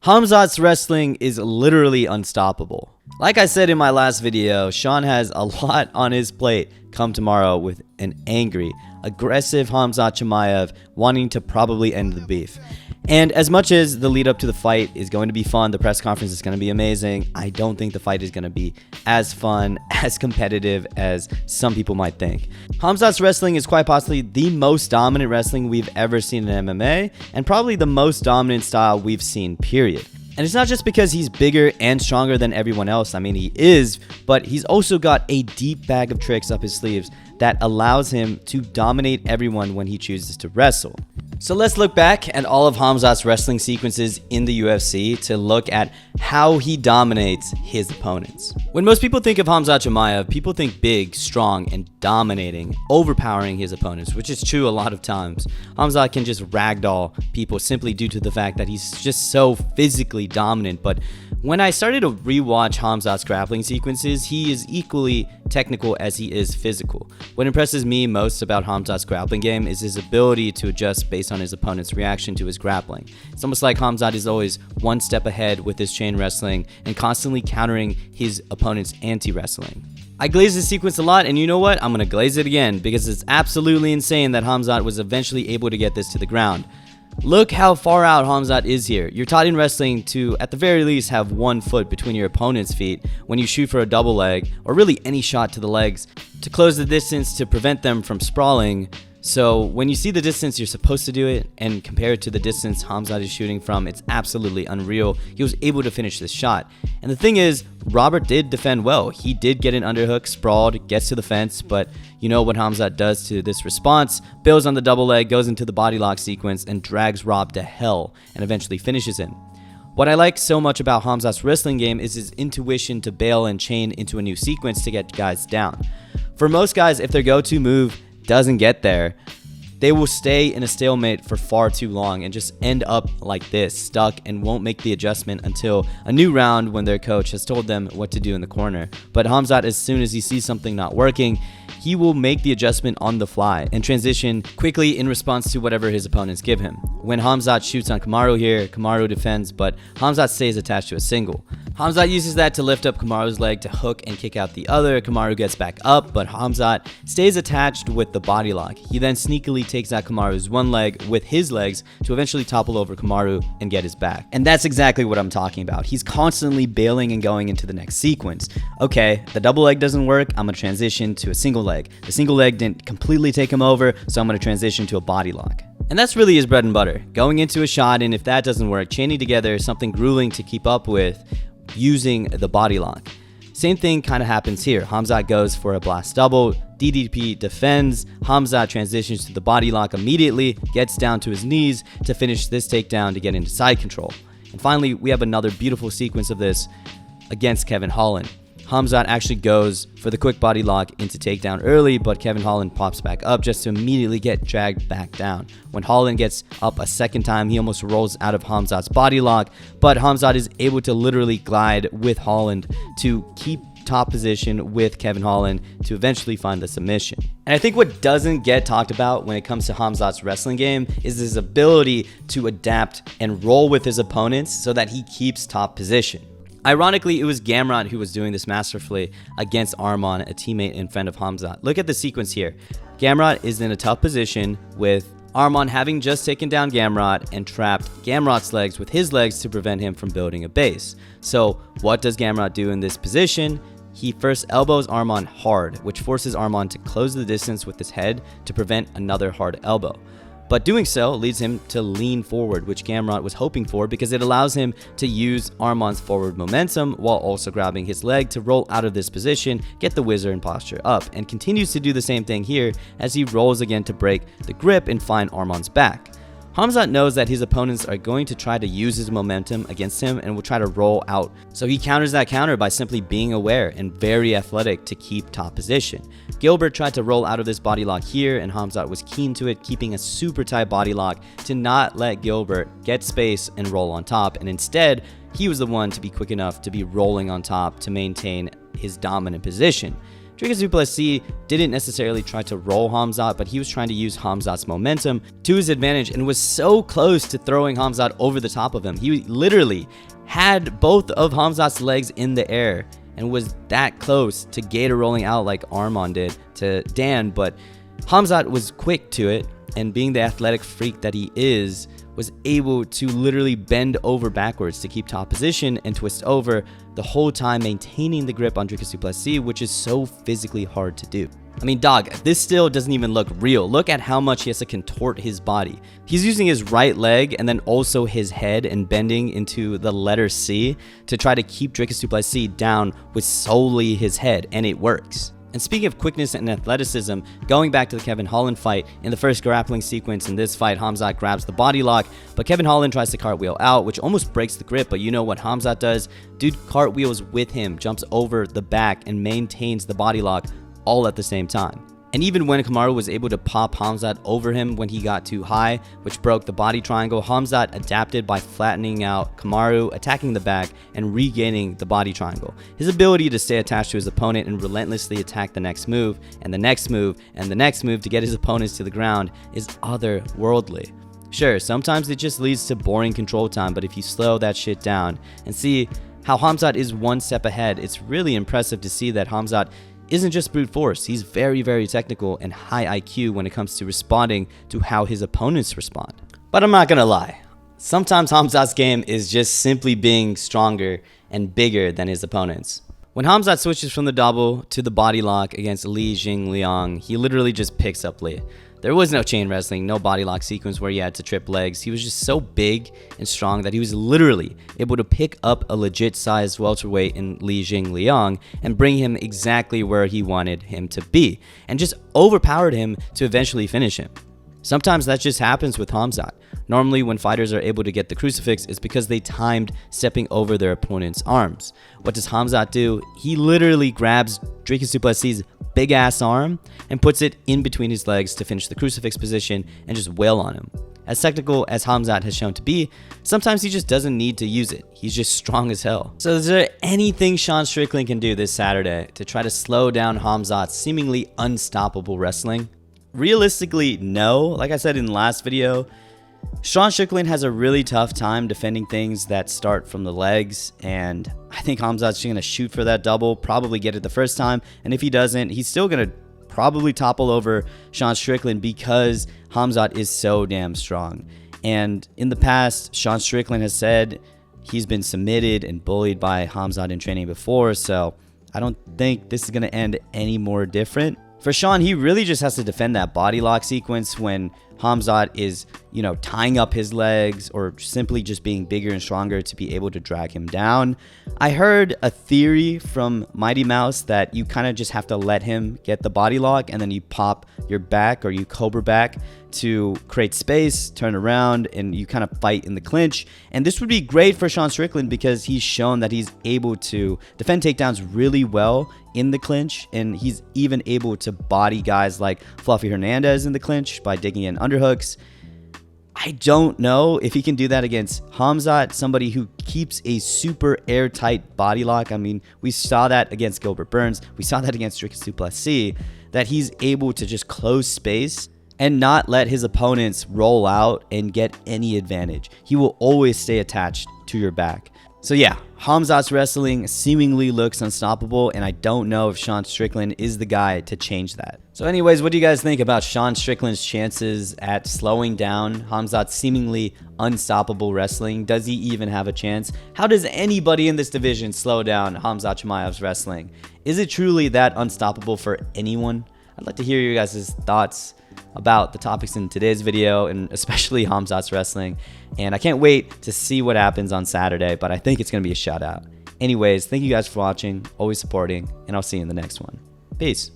Khamzat's wrestling is literally unstoppable. Like I said in my last video, Sean has a lot on his plate come tomorrow with an angry, aggressive Khamzat Chimaev wanting to probably end the beef. And as much as the lead up to the fight is going to be fun, the press conference is going to be amazing, I don't think the fight is going to be as fun, as competitive as some people might think. Khamzat's wrestling is quite possibly the most dominant wrestling we've ever seen in MMA, and probably the most dominant style we've seen, period. And it's not just because he's bigger and stronger than everyone else. I mean, he is, but he's also got a deep bag of tricks up his sleeves that allows him to dominate everyone when he chooses to wrestle. So let's look back at all of Khamzat's wrestling sequences in the UFC to look at how he dominates his opponents. When most people think of Khamzat Chimaev, people think big, strong, and dominating, overpowering his opponents, which is true a lot of times. Khamzat can just ragdoll people simply due to the fact that he's just so physically dominant. But when I started to rewatch Khamzat's grappling sequences, he is equally technical as he is physical. What impresses me most about Khamzat's grappling game is his ability to adjust based on his opponent's reaction to his grappling. It's almost like Khamzat is always one step ahead with his chain wrestling and constantly countering his opponent's anti-wrestling. I glaze this sequence a lot, and you know what? I'm going to glaze it again because it's absolutely insane that Khamzat was eventually able to get this to the ground. Look how far out Khamzat is here. You're taught in wrestling to, at the very least, have one foot between your opponent's feet when you shoot for a double leg, or really any shot to the legs, to close the distance to prevent them from sprawling. So when you see the distance you're supposed to do it and compare it to the distance Khamzat is shooting from, it's absolutely unreal. He was able to finish this shot. And the thing is, Robert did defend well. He did get an underhook, sprawled, gets to the fence, but you know what Khamzat does to this response? Builds on the double leg, goes into the body lock sequence, and drags Rob to hell and eventually finishes him. What I like so much about Khamzat's wrestling game is his intuition to bail and chain into a new sequence to get guys down. For most guys, if their go-to move doesn't get there, they will stay in a stalemate for far too long and just end up like this, stuck, and won't make the adjustment until a new round when their coach has told them what to do in the corner. But Khamzat, as soon as he sees something not working, he will make the adjustment on the fly and transition quickly in response to whatever his opponents give him. When Khamzat shoots on Kamaru here, Kamaru defends, but Khamzat stays attached to a single. Khamzat uses that to lift up Kamaru's leg to hook and kick out the other. Kamaru gets back up, but Khamzat stays attached with the body lock. He then sneakily takes out Kamaru's one leg with his legs to eventually topple over Kamaru and get his back. And that's exactly what I'm talking about. He's constantly bailing and going into the next sequence. Okay, the double leg doesn't work, I'm going to transition to a single leg. The single leg didn't completely take him over, so I'm going to transition to a body lock. And that's really his bread and butter. Going into a shot, and if that doesn't work, chaining together something grueling to keep up with using the body lock. Same thing kind of happens here. Khamzat goes for a blast double, DDP defends, Khamzat transitions to the body lock immediately, gets down to his knees to finish this takedown to get into side control. And finally, we have another beautiful sequence of this against Kevin Holland. Khamzat actually goes for the quick body lock into takedown early, but Kevin Holland pops back up just to immediately get dragged back down. When Holland gets up a second time, he almost rolls out of Khamzat's body lock, but Khamzat is able to literally glide with Holland to keep top position with Kevin Holland to eventually find the submission. And I think what doesn't get talked about when it comes to Khamzat's wrestling game is his ability to adapt and roll with his opponents so that he keeps top position. Ironically, it was Gamrot who was doing this masterfully against Arman, a teammate and friend of Khamzat. Look at the sequence here. Gamrot is in a tough position with Arman having just taken down Gamrot and trapped Gamrot's legs with his legs to prevent him from building a base. So what does Gamrot do in this position? He first elbows Arman hard, which forces Arman to close the distance with his head to prevent another hard elbow. But doing so leads him to lean forward, which Gamrot was hoping for because it allows him to use Arman's forward momentum while also grabbing his leg to roll out of this position, get the whizzer and posture up, and continues to do the same thing here as he rolls again to break the grip and find Arman's back. Khamzat knows that his opponents are going to try to use his momentum against him and will try to roll out. So he counters that counter by simply being aware and very athletic to keep top position. Gilbert tried to roll out of this body lock here, and Khamzat was keen to it, keeping a super tight body lock to not let Gilbert get space and roll on top, and instead he was the one to be quick enough to be rolling on top to maintain his dominant position. Dricus du Plessis didn't necessarily try to roll Khamzat, but he was trying to use Khamzat's momentum to his advantage and was so close to throwing Khamzat over the top of him. He literally had both of Khamzat's legs in the air and was that close to gator rolling out like Arman did to Dan, but Khamzat was quick to it, and being the athletic freak that he is, was able to literally bend over backwards to keep top position and twist over, the whole time maintaining the grip on Dricus du Plessis, which is so physically hard to do. I mean, dog, this still doesn't even look real. Look at how much he has to contort his body. He's using his right leg and then also his head and bending into the letter C to try to keep Dricus du Plessis down with solely his head, and it works. And speaking of quickness and athleticism, going back to the Kevin Holland fight, in the first grappling sequence in this fight, Khamzat grabs the body lock, but Kevin Holland tries to cartwheel out, which almost breaks the grip, but you know what Khamzat does? Dude cartwheels with him, jumps over the back, and maintains the body lock all at the same time. And even when Kamaru was able to pop Khamzat over him when he got too high, which broke the body triangle, Khamzat adapted by flattening out Kamaru, attacking the back, and regaining the body triangle. His ability to stay attached to his opponent and relentlessly attack the next move, and the next move, and the next move to get his opponents to the ground is otherworldly. Sure, sometimes it just leads to boring control time, but if you slow that shit down and see how Khamzat is one step ahead, it's really impressive to see that Khamzat isn't just brute force. He's very, very technical and high IQ when it comes to responding to how his opponents respond. But I'm not gonna lie, sometimes Khamzat's game is just simply being stronger and bigger than his opponents. When Khamzat switches from the double to the body lock against Li Jingliang, he literally just picks up Li. There was no chain wrestling, no body lock sequence where he had to trip legs. He was just so big and strong that he was literally able to pick up a legit sized welterweight in Li Jingliang and bring him exactly where he wanted him to be, and just overpowered him to eventually finish him. Sometimes that just happens with Khamzat. Normally when fighters are able to get the crucifix, it's because they timed stepping over their opponent's arms. What does Khamzat do? He literally grabs Dricus du Plessis' big ass arm and puts it in between his legs to finish the crucifix position and just wail on him. As technical as Khamzat has shown to be, sometimes he just doesn't need to use it. He's just strong as hell. So is there anything Sean Strickland can do this Saturday to try to slow down Khamzat's seemingly unstoppable wrestling? Realistically, no. Like I said in the last video, Sean Strickland has a really tough time defending things that start from the legs, and I think Khamzat's going to shoot for that double, probably get it the first time, and if he doesn't, he's still going to probably topple over Sean Strickland because Khamzat is so damn strong. And in the past, Sean Strickland has said he's been submitted and bullied by Khamzat in training before, so I don't think this is going to end any more different. For Sean, he really just has to defend that body lock sequence when Khamzat is, tying up his legs or simply just being bigger and stronger to be able to drag him down. I heard a theory from Mighty Mouse that you kind of just have to let him get the body lock and then you pop your back or you cobra back to create space, turn around, and you kind of fight in the clinch. And this would be great for Sean Strickland because he's shown that he's able to defend takedowns really well in the clinch, and he's even able to body guys like Fluffy Hernandez in the clinch by digging in underhooks. I don't know if he can do that against Khamzat, somebody who keeps a super airtight body lock. I mean, we saw that against Gilbert Burns. We saw that against Dricus du Plessis, that he's able to just close space and not let his opponents roll out and get any advantage. He will always stay attached to your back. So yeah, Khamzat's wrestling seemingly looks unstoppable, and I don't know if Sean Strickland is the guy to change that. So anyways, what do you guys think about Sean Strickland's chances at slowing down Khamzat's seemingly unstoppable wrestling? Does he even have a chance? How does anybody in this division slow down Khamzat Chimaev's wrestling? Is it truly that unstoppable for anyone? I'd like to hear your guys' thoughts about the topics in today's video, and especially Khamzat's wrestling. And I can't wait to see what happens on Saturday, but I think it's going to be a shout out. Anyways, thank you guys for watching, always supporting, and I'll see you in the next one. Peace.